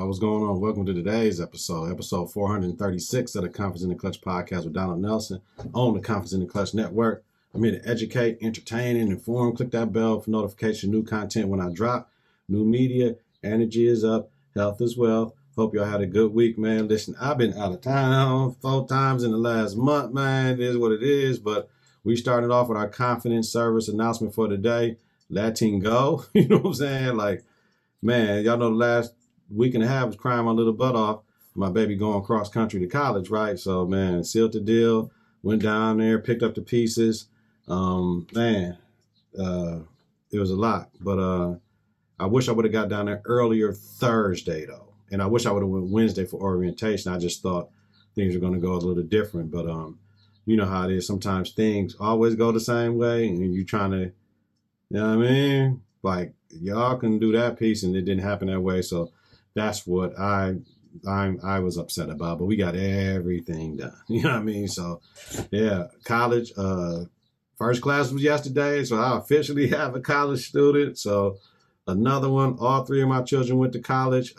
y'all. What's going on? Welcome to today's episode 436 of the Konfident Klutch Podcast with Donald Nelson on the Konfident Klutch Network. I'm here to educate, entertain, and inform. Click that bell for notification, new content when I drop, new media, energy is up, health is well. Hope y'all had a good week, man. Listen, I've been out of town 4 times in the last month, man. It is what it is, but we started off with our Konfident Service Announcement for today. Letting go, you know what I'm saying? Like, man, y'all know the last week and a half was crying my little butt off. My baby going cross country to college, right? So, man, sealed the deal, went down there, picked up the pieces. It was a lot. But I wish I would have got down there earlier Thursday, though. And I wish I would have went Wednesday for orientation. I just thought things were going to go a little different. But you know how it is. Sometimes things always go the same way, and you're trying to, you know what I mean? Like, y'all can do that piece, and it didn't happen that way. So that's what I was upset about. But we got everything done. You know what I mean? So, yeah, college. First class was yesterday, so I officially have a college student. So another one. All 3 of my children went to college.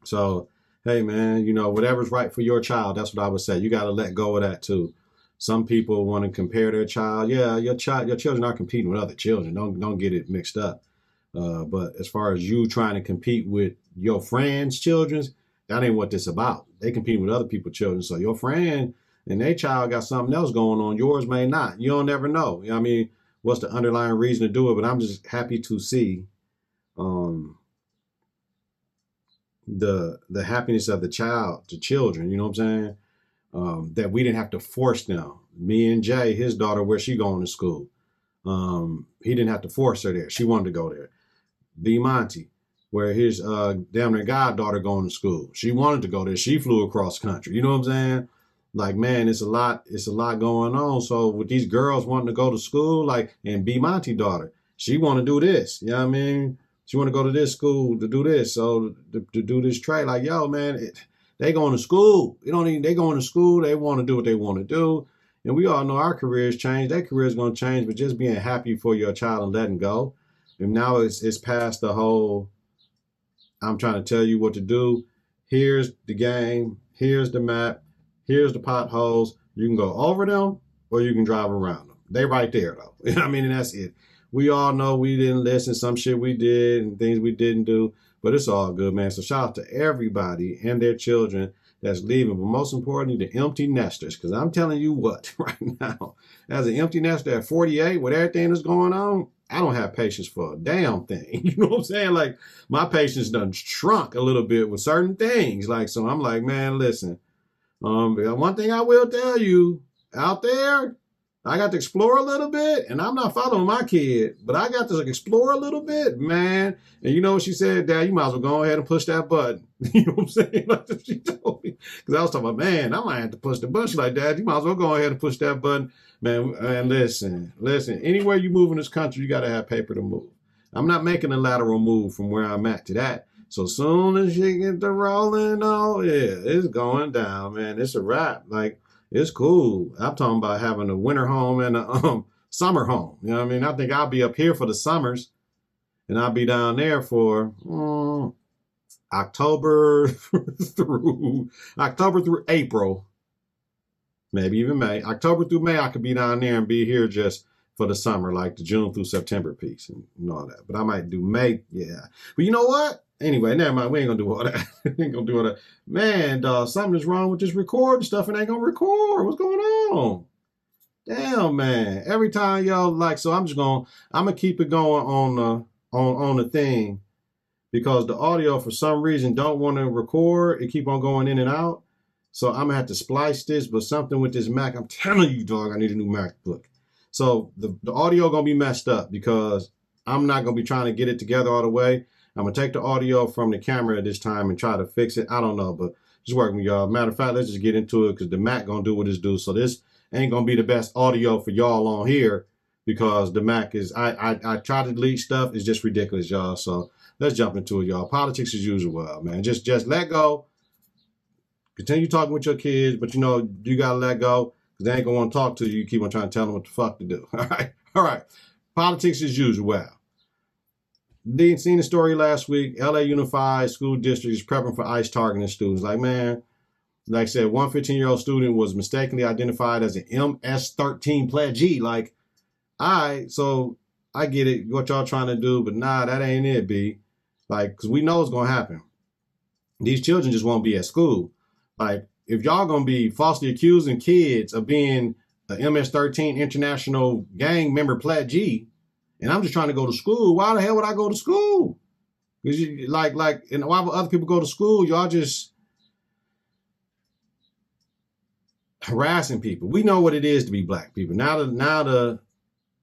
So, hey, man, you know, whatever's right for your child, that's what I would say. You got to let go of that, too. Some people want to compare their child. Yeah, your children are competing with other children. Don't get it mixed up. But as far as you trying to compete with your friends' children, that ain't what this about. They compete with other people's children. So your friend and their child got something else going on. Yours may not. You don't never know. You know what I mean? What's the underlying reason to do it? But I'm just happy to see the happiness of the children, you know what I'm saying? That we didn't have to force them. Me and Jay, his daughter, where she going to school, he didn't have to force her there. She wanted to go there. B. Monty, where his damn near goddaughter going to school, she wanted to go there. She flew across country. You know what I'm saying? Like, man, it's a lot going on. So with these girls wanting to go to school, like, and B. Monty daughter, she want to do this. You know what I mean? She want to go to this school to do this. So to do this trade, like, yo, man, they going to school. They going to school. They want to do what they want to do. And we all know our careers change. Their career is going to change, but just being happy for your child and letting go. And now it's past the whole, I'm trying to tell you what to do. Here's the game. Here's the map. Here's the potholes. You can go over them or you can drive around them. They right there, though. You know what I mean? And that's it. We all know we didn't listen. Some shit we did and things we didn't do. But it's all good, man. So shout out to everybody and their children that's leaving. But most importantly, the empty nesters. Because I'm telling you what, right now, as an empty nester at 48, with everything that's going on, I don't have patience for a damn thing. You know what I'm saying? Like, my patience done shrunk a little bit with certain things. Like, so I'm like, man, listen. One thing I will tell you, out there, I got to explore a little bit, and I'm not following my kid, but I got to explore a little bit, man. And you know what she said, Dad, you might as well go ahead and push that button. You know what I'm saying? Like she told me. Because I was talking about, man, I might have to push the button. She's like, Dad, you might as well go ahead and push that button. Man, and listen, anywhere you move in this country, you got to have paper to move. I'm not making a lateral move from where I'm at to that. So soon as you get the rolling, oh, yeah, it's going down, man. It's a wrap. Like, it's cool. I'm talking about having a winter home and a summer home. You know what I mean? I think I'll be up here for the summers, and I'll be down there for October through April, maybe even May. October through May, I could be down there and be here just for the summer, like the June through September piece and all that. But I might do May, yeah. But you know what? Anyway, never mind. We ain't gonna do all that. We ain't gonna do all that. Man, dog, something is wrong with this recording stuff. It ain't gonna record. What's going on? Damn, man. Every time y'all like, so I'm gonna keep it going on the thing, because the audio for some reason don't want to record. It keep on going in and out. So I'm gonna have to splice this, but something with this Mac. I'm telling you, dog, I need a new MacBook. So the audio gonna be messed up because I'm not gonna be trying to get it together all the way. I'm going to take the audio from the camera this time and try to fix it. I don't know, but just working with y'all. Matter of fact, let's just get into it because the Mac going to do what it's do. So this ain't going to be the best audio for y'all on here because the Mac is, I try to delete stuff. It's just ridiculous, y'all. So let's jump into it, y'all. Politics as usual, man. Just let go. Continue talking with your kids, but you know, you got to let go because they ain't going to want to talk to you. You keep on trying to tell them what the fuck to do. All right. Politics as usual. Seen the story last week. LA Unified School District is prepping for ICE targeting students. Like, man, like I said, one 15-year-old student was mistakenly identified as an MS-13 pledgee. Like, all right, so I get it, what y'all trying to do, but nah, that ain't it, B. Like, because we know it's going to happen. These children just won't be at school. Like, if y'all going to be falsely accusing kids of being an MS-13 international gang member pledgee, and I'm just trying to go to school, why the hell would I go to school? Because you, and why would other people go to school? Y'all just harassing people. We know what it is to be black people. Now the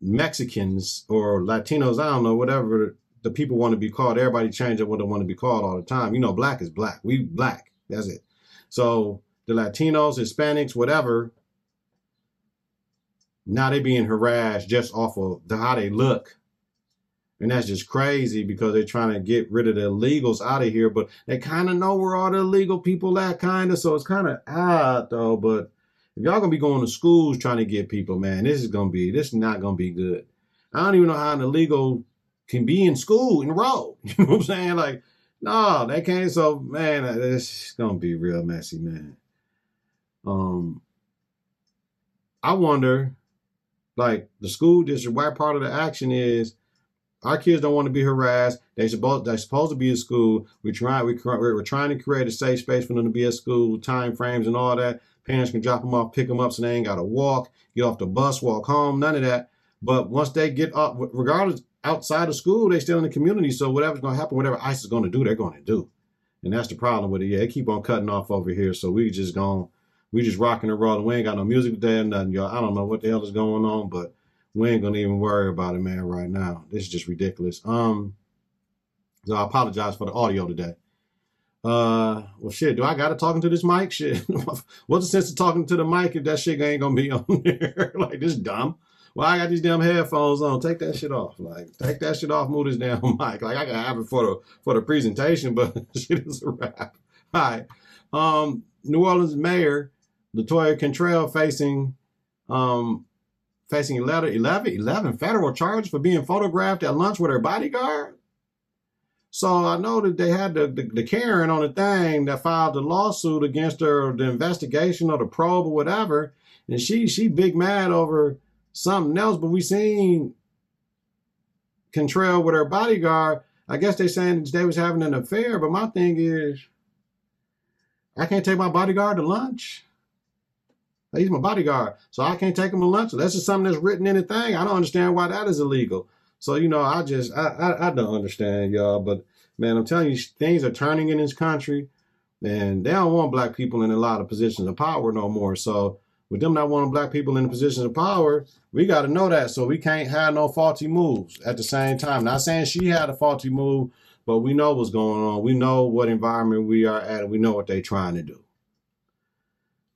Mexicans or Latinos, I don't know, whatever the people want to be called. Everybody change up what they want to be called all the time. You know, black is black. We black. That's it. So the Latinos, Hispanics, whatever, now they being harassed just off of how they look. And that's just crazy because they're trying to get rid of the illegals out of here. But they kind of know where all the illegal people at, kind of. So it's kind of odd, though. But if y'all going to be going to schools trying to get people, man, this is not going to be good. I don't even know how an illegal can be in school, enrolled. You know what I'm saying? Like, no, they can't. So, man, it's going to be real messy, man. I wonder, like, the school district, why part of the action is our kids don't want to be harassed. They're supposed to be in school. We're trying to create a safe space for them to be at school, time frames and all that. Parents can drop them off, pick them up so they ain't got to walk, get off the bus, walk home, none of that. But once they get up, regardless, outside of school, they're still in the community. So whatever's going to happen, whatever ICE is going to do, they're going to do. And that's the problem with it. Yeah, they keep on cutting off over here. So we just rocking and rolling. We ain't got no music today or nothing, y'all. I don't know what the hell is going on, but we ain't going to even worry about it, man, right now. This is just ridiculous. So I apologize for the audio today. Well, shit, do I got to talking to this mic? Shit. What's the sense of talking to the mic if that shit ain't going to be on there? Like, this dumb. Well, I got these damn headphones on. Take that shit off. Like, take that shit off. Move this damn mic. Like, I can have it for the presentation, but shit is a wrap. All right. New Orleans Mayor Latoya Cantrell facing 11 federal charges for being photographed at lunch with her bodyguard. So I know that they had the Karen on the thing that filed the lawsuit against her, the investigation or the probe or whatever, and she big mad over something else. But we seen Cantrell with her bodyguard. I guess they saying they was having an affair. But my thing is, I can't take my bodyguard to lunch. He's my bodyguard, so I can't take him to lunch. So that's just something that's written in the thing. I don't understand why that is illegal. So, you know, I don't understand, y'all. But, man, I'm telling you, things are turning in this country, and they don't want black people in a lot of positions of power no more. So with them not wanting black people in the positions of power, we got to know that. So we can't have no faulty moves at the same time. Not saying she had a faulty move, but we know what's going on. We know what environment we are at, and we know what they're trying to do.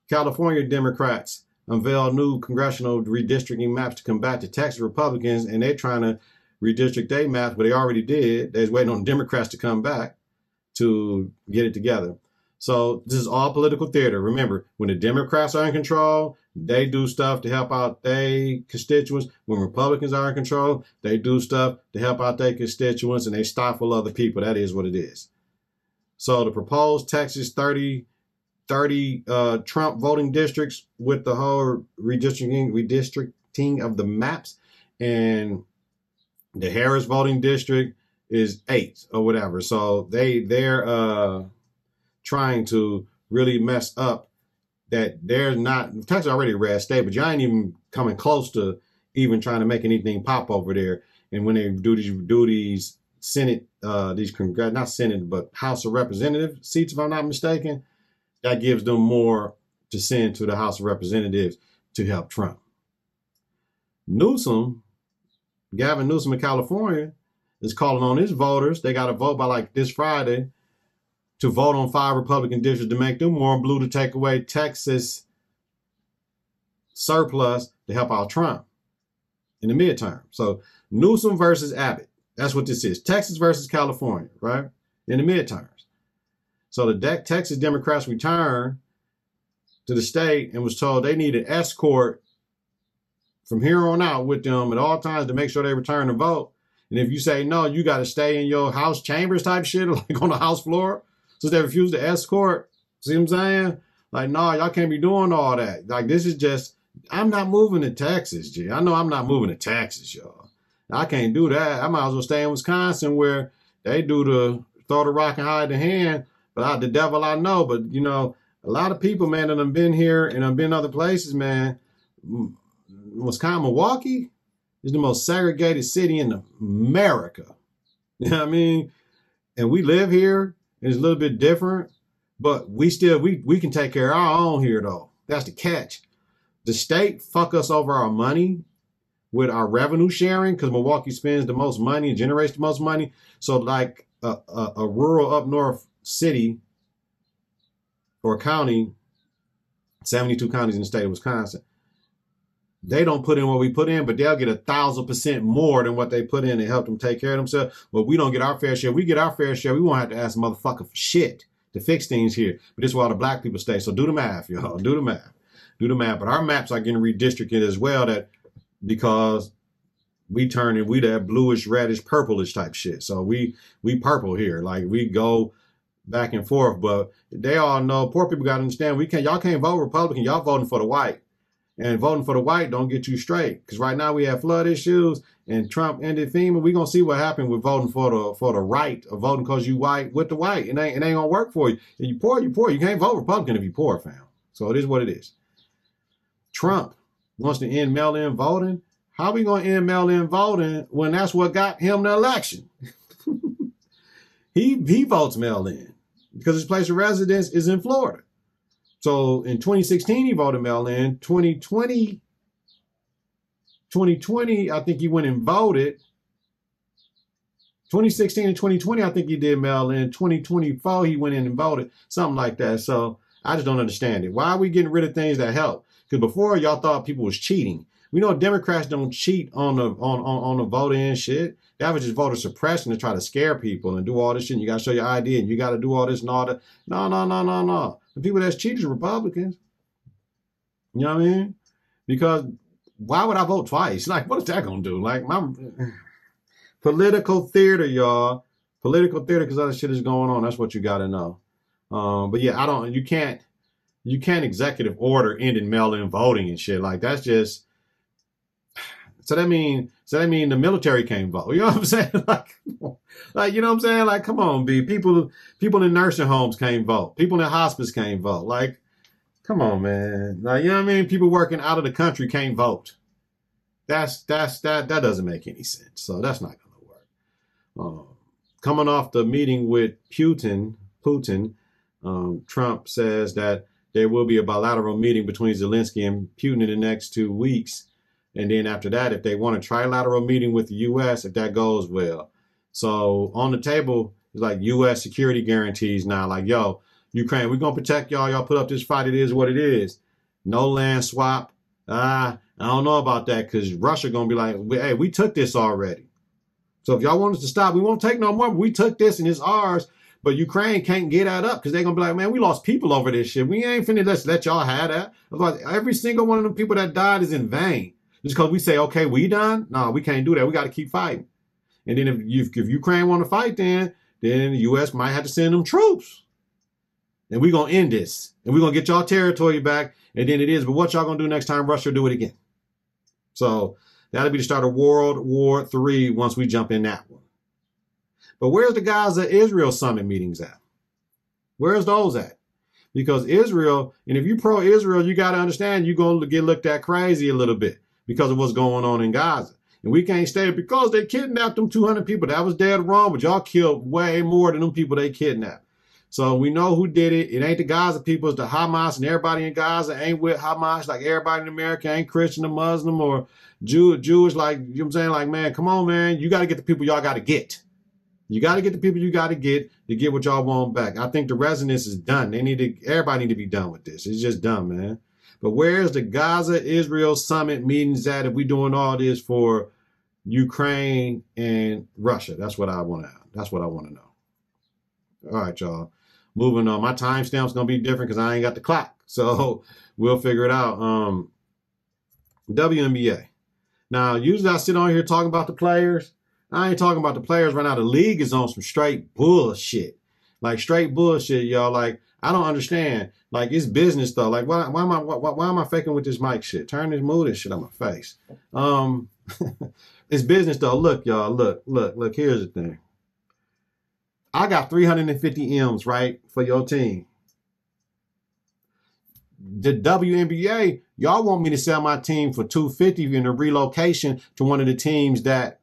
California Democrats unveil new congressional redistricting maps to combat the Texas Republicans, and they're trying to redistrict their maps, but they already did. They're waiting on Democrats to come back to get it together. So this is all political theater. Remember, when the Democrats are in control, they do stuff to help out their constituents. When Republicans are in control, they do stuff to help out their constituents, and they stifle other people. That is what it is. So the proposed Texas 30 Trump voting districts with the whole redistricting of the maps, and the Harris voting district is 8 or whatever. So they're trying to really mess up that they're not. Texas already a red state, but you ain't even coming close to even trying to make anything pop over there. And when they do these Senate, not Senate, but House of Representative seats, if I'm not mistaken, that gives them more to send to the House of Representatives to help Trump. Gavin Newsom in California is calling on his voters. They got to vote by like this Friday to vote on 5 Republican districts to make them more blue to take away Texas surplus to help out Trump in the midterm. So Newsom versus Abbott. That's what this is. Texas versus California, right? In the midterms. So the Texas Democrats returned to the state and was told they need an escort from here on out with them at all times to make sure they return to vote. And if you say no, you got to stay in your house chambers type shit, like on the house floor. So they refuse to escort. See what I'm saying? Like, no, y'all can't be doing all that. Like, this is just, I'm not moving to Texas, G. I know I'm not moving to Texas, y'all. I can't do that. I might as well stay in Wisconsin where they do the throw the rock and hide the hand. But the devil I know. But, you know, a lot of people, man, that have been here and have been other places, man. Wisconsin, Milwaukee is the most segregated city in America. You know what I mean? And we live here, and it's a little bit different. But we can take care of our own here, though. That's the catch. The state fuck us over our money with our revenue sharing because Milwaukee spends the most money and generates the most money. So like a rural up north city or county, 72 counties in the state of Wisconsin, they don't put in what we put in, but they'll get 1,000% more than what they put in to help them take care of themselves. But we don't get our fair share. We get our fair share. We won't have to ask a motherfucker for shit to fix things here. But this is where all the black people stay. So do the math, y'all. Do the math. Do the math. But our maps are getting redistricted as well, that because we turn and we that bluish, reddish, purplish type shit. So we purple here. Like we go back and forth. But they all know, poor people gotta understand, y'all can't vote Republican, y'all voting for the white. And voting for the white don't get you straight. Because right now we have flood issues and Trump ended FEMA. We're going to see what happened with voting for the right, or voting because you white with the white. It ain't going to work for you. If you poor, you poor. You can't vote Republican if you poor, fam. So it is what it is. Trump wants to end mail-in voting. How are we going to end mail-in voting when that's what got him the election? He votes mail-in because his place of residence is in Florida. So in 2016, he voted mail-in. 2020, I think he went and voted. 2016 and 2020, I think he did mail-in. 2024, he went in and voted. Something like that. So I just don't understand it. Why are we getting rid of things that help? Because before, y'all thought people was cheating. We know Democrats don't cheat on the voting shit. That was just voter suppression to try to scare people and do all this shit. And you got to show your ID and you got to do all this and all that. No. The people that's cheating are Republicans. You know what I mean? Because why would I vote twice? Like, what is that going to do? Like, my political theater, y'all. Political theater, because other shit is going on. That's what you got to know. But yeah, you can't executive order ending mail-in voting and shit. Like, that's just, so that mean the military can't vote. You know what I'm saying? Like, you know what I'm saying? Like, come on, B. People in nursing homes can't vote. People in hospice can't vote. Like, come on, man. Like, you know what I mean? People working out of the country can't vote. That doesn't make any sense. So that's not going to work. Coming off the meeting with Putin, Trump says that there will be a bilateral meeting between Zelensky and Putin in the next 2 weeks. And then after that, if they want a trilateral meeting with the U.S., if that goes well. So on the table is like U.S. security guarantees now. Like, yo, Ukraine, we're going to protect y'all. Y'all put up this fight. It is what it is. No land swap. I don't know about that because Russia going to be like, hey, we took this already. So if y'all want us to stop, we won't take no more. But we took this and it's ours. But Ukraine can't get that up because they're going to be like, man, we lost people over this shit. We ain't finna let y'all have that. Otherwise, every single one of them people that died is in vain. Just because we say, okay, we done? No, we can't do that. We got to keep fighting. And then if Ukraine want to fight, then the U.S. might have to send them troops. And we're going to end this. And we're going to get y'all territory back. And then it is. But what y'all going to do next time Russia do it again? So that'll be the start of World War III once we jump in that one. But where's the Gaza-Israel summit meetings at? Where's those at? Because Israel, and if you pro-Israel, you got to understand you're going to get looked at crazy a little bit because of what's going on in Gaza. And we can't stay because they kidnapped them 200 people. That was dead wrong, but y'all killed way more than them people they kidnapped. So we know who did it. It ain't the Gaza people, it's the Hamas, and everybody in Gaza ain't with Hamas. Like everybody in America ain't Christian or Muslim or Jewish. Like, you know what I'm saying? Like, man, come on, man. You got to get the people y'all got to get. You got to get the people you got to get what y'all want back. I think the resonance is done. Everybody need to be done with this. It's just done, man. But where's the Gaza-Israel summit meetings at if we doing all this for Ukraine and Russia? That's what I want to know. All right, y'all. Moving on. My timestamp's going to be different because I ain't got the clock. So we'll figure it out. WNBA. Now, usually I sit on here talking about the players, I ain't talking about the players right now. The league is on some straight bullshit. Like straight bullshit, y'all. Like, I don't understand. Like, it's business though. Like, why am I faking with this mic shit? Turn this, move this shit on my face. It's business though. Look, y'all. Look. Here's the thing. I got 350 M's, right, for your team. The WNBA, y'all want me to sell my team for 250 in a relocation to one of the teams that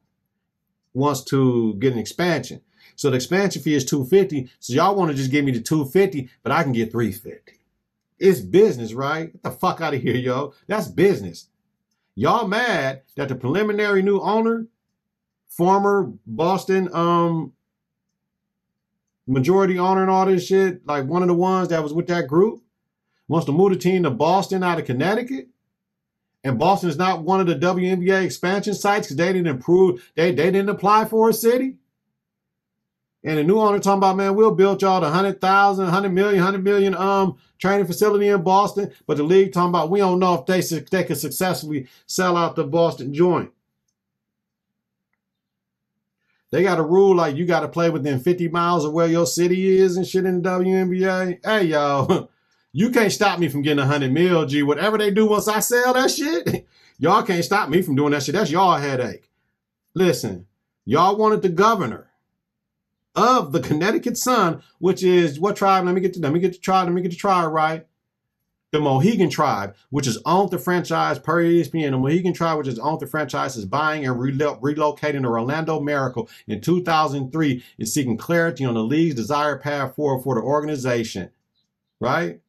wants to get an expansion. So the expansion fee is 250. So y'all want to just give me the 250, but I can get 350. It's business, right? Get the fuck out of here, yo. That's business. Y'all mad that the preliminary new owner, former Boston majority owner and all this shit, like one of the ones that was with that group, wants to move the team to Boston out of Connecticut. And Boston is not one of the WNBA expansion sites because they didn't apply for a city. And the new owner talking about, man, we'll build y'all the 100,000, 100 million training facility in Boston. But the league talking about, we don't know if they could successfully sell out the Boston joint. They got a rule like you got to play within 50 miles of where your city is and shit in the WNBA. Hey, y'all, you can't stop me from getting 100 mil, G. Whatever they do once I sell that shit, y'all can't stop me from doing that shit. That's y'all headache. Listen, y'all wanted the governor of the Connecticut Sun, which is what tribe? Let me get the tribe right. The Mohegan tribe, which is owned the franchise per ESPN. The Mohegan tribe, which is owned the franchise, is buying and relocating the Orlando Miracle in 2003 is seeking clarity on the league's desired path forward for the organization. Right?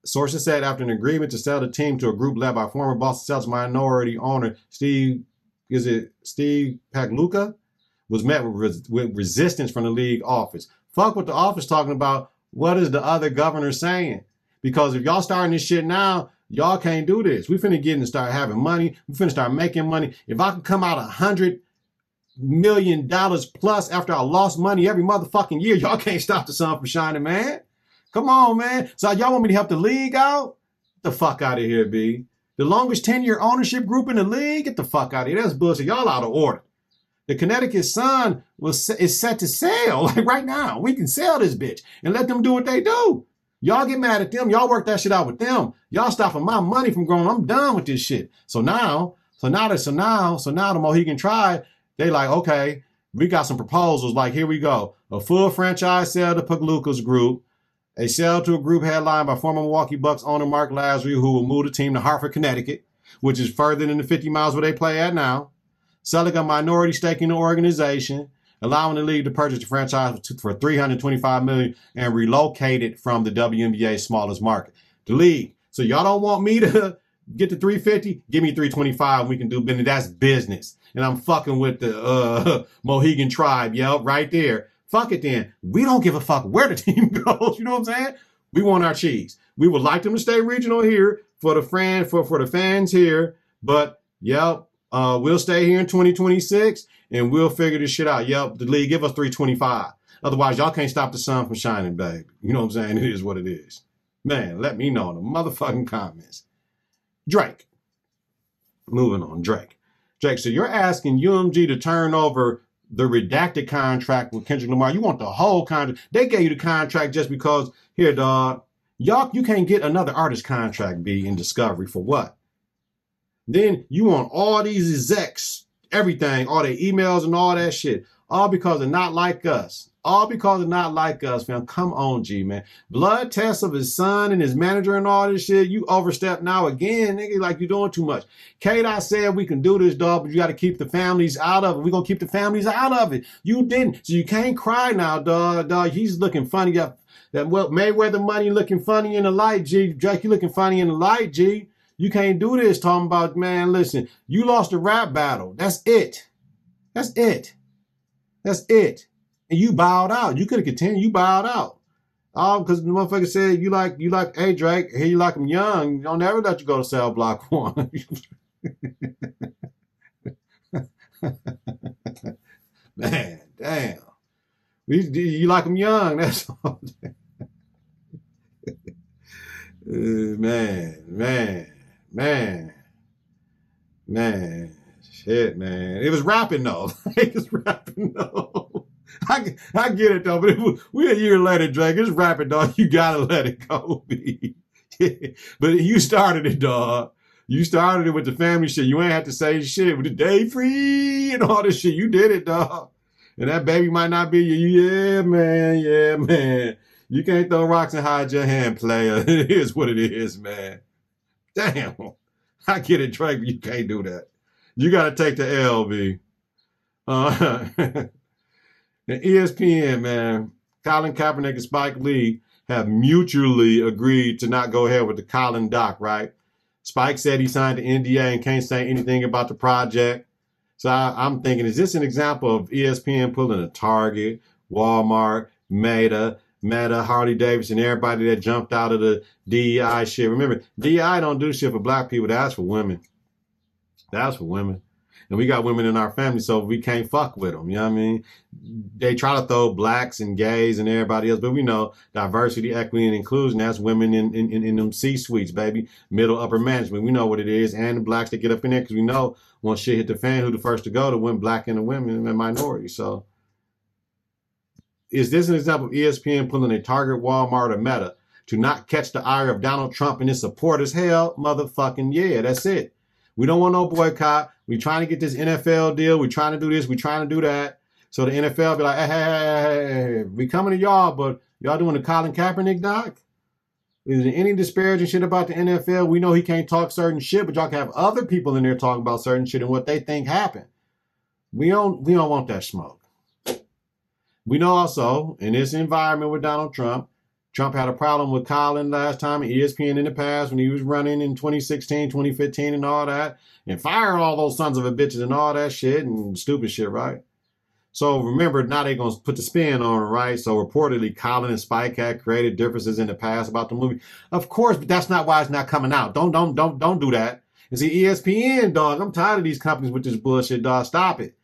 Sources said after an agreement to sell the team to a group led by former Boston Celtics minority owner Steve Pagluka, was met with resistance from the league office. Fuck what the office talking about. What is the other governor saying? Because if y'all starting this shit now, y'all can't do this. We finna get and start having money. We finna start making money. If I could come out $100 million plus after I lost money every motherfucking year, y'all can't stop the sun from shining, man. Come on, man. So y'all want me to help the league out? Get the fuck out of here, B. The longest 10-year ownership group in the league? Get the fuck out of here. That's bullshit. Y'all out of order. The Connecticut Sun is set to sell. Like right now, we can sell this bitch and let them do what they do. Y'all get mad at them. Y'all work that shit out with them. Y'all stopping my money from growing. I'm done with this shit. So now the Mohegan tribe, they like, okay, we got some proposals. Like, here we go. A full franchise sale to Pagluka's group. A sale to a group headlined by former Milwaukee Bucks owner Mark Lazary, who will move the team to Hartford, Connecticut, which is further than the 50 miles where they play at now. Selling a minority stake in the organization, allowing the league to purchase the franchise for $325 million and relocate it from the WNBA's smallest market. The league. So y'all don't want me to get the 350? Give me 325 and we can do business. That's business. And I'm fucking with the Mohegan tribe, yo, right there. Fuck it then. We don't give a fuck where the team goes. You know what I'm saying? We want our cheese. We would like them to stay regional here for the fans here. But, yep. We'll stay here in 2026 and we'll figure this shit out. Yep, the league give us 325. Otherwise, y'all can't stop the sun from shining, baby. You know what I'm saying? It is what it is. Man, let me know in the motherfucking comments. Drake. Moving on, Drake. So you're asking UMG to turn over the redacted contract with Kendrick Lamar. You want the whole contract. They gave you the contract just because, here, dog, you can't get another artist contract, B, in Discovery for what? Then you want all these execs, everything, all their emails and all that shit, all because they're not like us. All because they're not like us, fam. Come on, G, man. Blood tests of his son and his manager and all this shit. You overstep now again, nigga, like you're doing too much. K-Dot said we can do this, dog, but you got to keep the families out of it. We're going to keep the families out of it. You didn't. So you can't cry now, dog. He's looking funny. That Mayweather money looking funny in the light, G. Drake, you looking funny in the light, G. You can't do this talking about, man, listen, you lost the rap battle. That's it. And you bowed out. You could have continued. You bowed out. Oh, because the motherfucker said you like, hey, Drake, here you like him young. Don't ever let you go to cell block 1. Man, damn. You like him young. That's all. Man. shit, man. It was rapping though. It was rapping though. I get it though, but we a year later, Drake. It's rapping, dog. You gotta let it go, B. But you started it, dog. You started it with the family shit. You ain't have to say shit with the day free and all this shit. You did it, dog. And that baby might not be you. Yeah, man. Yeah, man. You can't throw rocks and hide your hand, player. It is what it is, man. Damn. I get it, Drake, but you can't do that. You got to take the L, B. The ESPN, man. Colin Kaepernick and Spike Lee have mutually agreed to not go ahead with the Colin doc, right? Spike said he signed the NDA and can't say anything about the project. So I'm thinking, is this an example of ESPN pulling a Target, Walmart, Meta, Harley Davidson, everybody that jumped out of the DEI shit? Remember, DEI don't do shit for black people. That's for women. That's for women. And we got women in our family, so we can't fuck with them. You know what I mean? They try to throw blacks and gays and everybody else, but we know diversity, equity, and inclusion, that's women in them C-suites, baby. Middle, upper management. We know what it is. And the blacks that get up in there, because we know once shit hit the fan, who the first to go to win black and the women and minorities. So is this an example of ESPN pulling a Target, Walmart, or Meta to not catch the ire of Donald Trump and his supporters? Hell, motherfucking yeah, that's it. We don't want no boycott. We're trying to get this NFL deal. We're trying to do this. We're trying to do that. So the NFL be like, hey, we coming to y'all, but y'all doing the Colin Kaepernick doc? Is there any disparaging shit about the NFL? We know he can't talk certain shit, but y'all can have other people in there talking about certain shit and what they think happened. We don't want that smoke. We know also, in this environment with Donald Trump had a problem with Colin last time and ESPN in the past when he was running in 2016, 2015 and all that, and fire all those sons of a bitches and all that shit and stupid shit, right? So remember, now they're going to put the spin on it, right? So reportedly, Colin and Spike had created differences in the past about the movie. Of course, but that's not why it's not coming out. Don't do that. And see, ESPN, dog, I'm tired of these companies with this bullshit, dog. Stop it.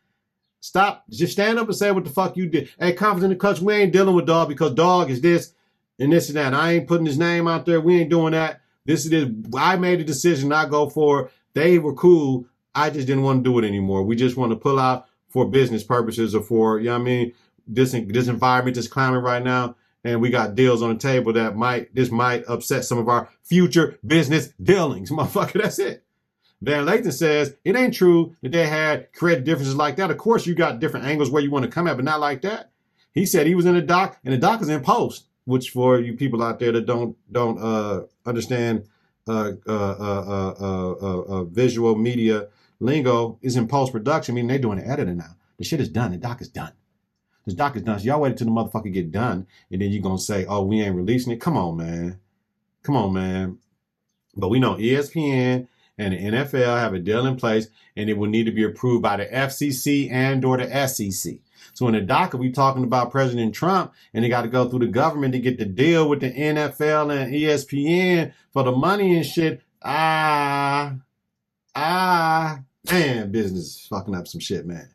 Stop. Just stand up and say what the fuck you did. Hey, Konfident and Klutch, we ain't dealing with dog because dog is this and this and that. I ain't putting his name out there. We ain't doing that. This is it. I made a decision not go for it. They were cool. I just didn't want to do it anymore. We just want to pull out for business purposes or for, you know what I mean, this environment, this climate right now. And we got deals on the table that might upset some of our future business dealings. Motherfucker, that's it. Van Lathan says it ain't true that they had created differences like that. Of course, you got different angles where you want to come at, but not like that. He said he was in the doc, and the doc is in post, which for you people out there that don't understand visual media lingo, is in post production. I mean, they're doing the editing now. The shit is done. The doc is done. This doc is done. So y'all wait till the motherfucker get done, and then you're gonna say, "Oh, we ain't releasing it." Come on, man. But we know ESPN and the NFL have a deal in place, and it will need to be approved by the FCC and or the SEC. So in the docket, we talking about President Trump, and they got to go through the government to get the deal with the NFL and ESPN for the money and shit. Man, business is fucking up some shit, man.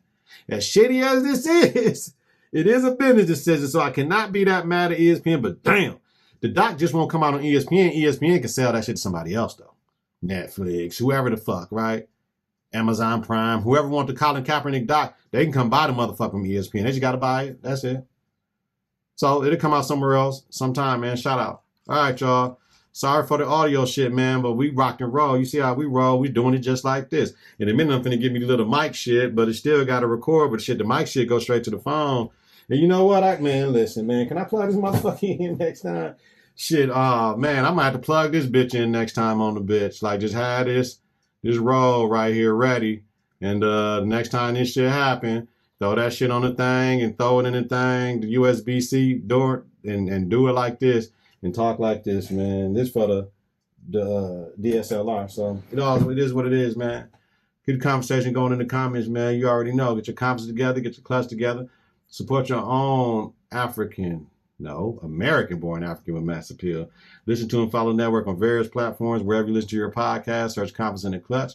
As shitty as this is, it is a business decision, so I cannot be that mad at ESPN, but damn, the doc just won't come out on ESPN. ESPN can sell that shit to somebody else, though. Netflix, whoever the fuck, right? Amazon Prime, whoever want the Colin Kaepernick doc, they can come buy the motherfucker from ESPN. They just got to buy it. That's it. So it'll come out somewhere else sometime, man. Shout out. All right, y'all. Sorry for the audio shit, man, but we rock and roll. You see how we roll? We doing it just like this. In a minute, I'm finna give me the little mic shit, but it still got to record, but shit, the mic shit goes straight to the phone. And you know what? Listen, man, can I plug this motherfucker in next time? Shit, man, I'm gonna have to plug this bitch in next time on the bitch. Like, just have this roll right here ready. And next time this shit happen, throw that shit on the thing and throw it in the thing, the USB-C door, and do it like this and talk like this, man. This for the DSLR. So it is what it is, man. Good conversation going in the comments, man. You already know. Get your comments together, get your clutch together. Support your own American-born African with mass appeal. Listen to and follow the network on various platforms. Wherever you listen to your podcast, search Konfident and Klutch.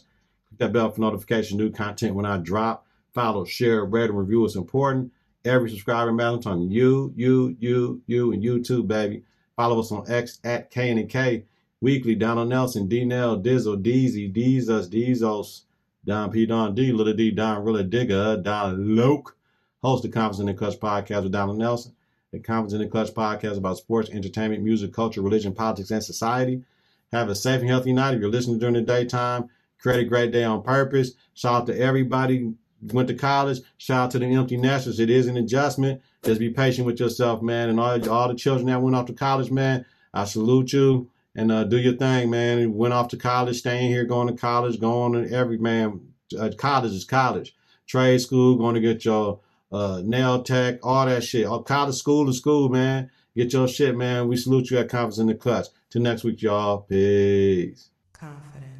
Click that bell for notification, new content when I drop. Follow, share, rate, and review is important. Every subscriber matters on you, and YouTube, baby. Follow us on X at KITK Weekly. Donald Nelson, D-Nell, Dizzle, Deezy, Deezus, Don P. Don D. Little D. Don Rilla Digger. Don Loke. Host the Confidence and Klutch Podcast with Donald Nelson. The Confidence and Klutch Podcast about sports, entertainment, music, culture, religion, politics, and society. Have a safe and healthy night. If you're listening during the daytime, create a great day on purpose. Shout out to everybody who went to college. Shout out to the empty nesters. It is an adjustment. Just be patient with yourself, man. And all the children that went off to college, man, I salute you. And do your thing, man. Went off to college, staying here, going to college, going to every, man. College is college. Trade school, going to get your nail tech, all that shit. College school is school, man. Get your shit, man. We salute you at Confidence in the Klutch. Till next week, y'all. Peace. Confident.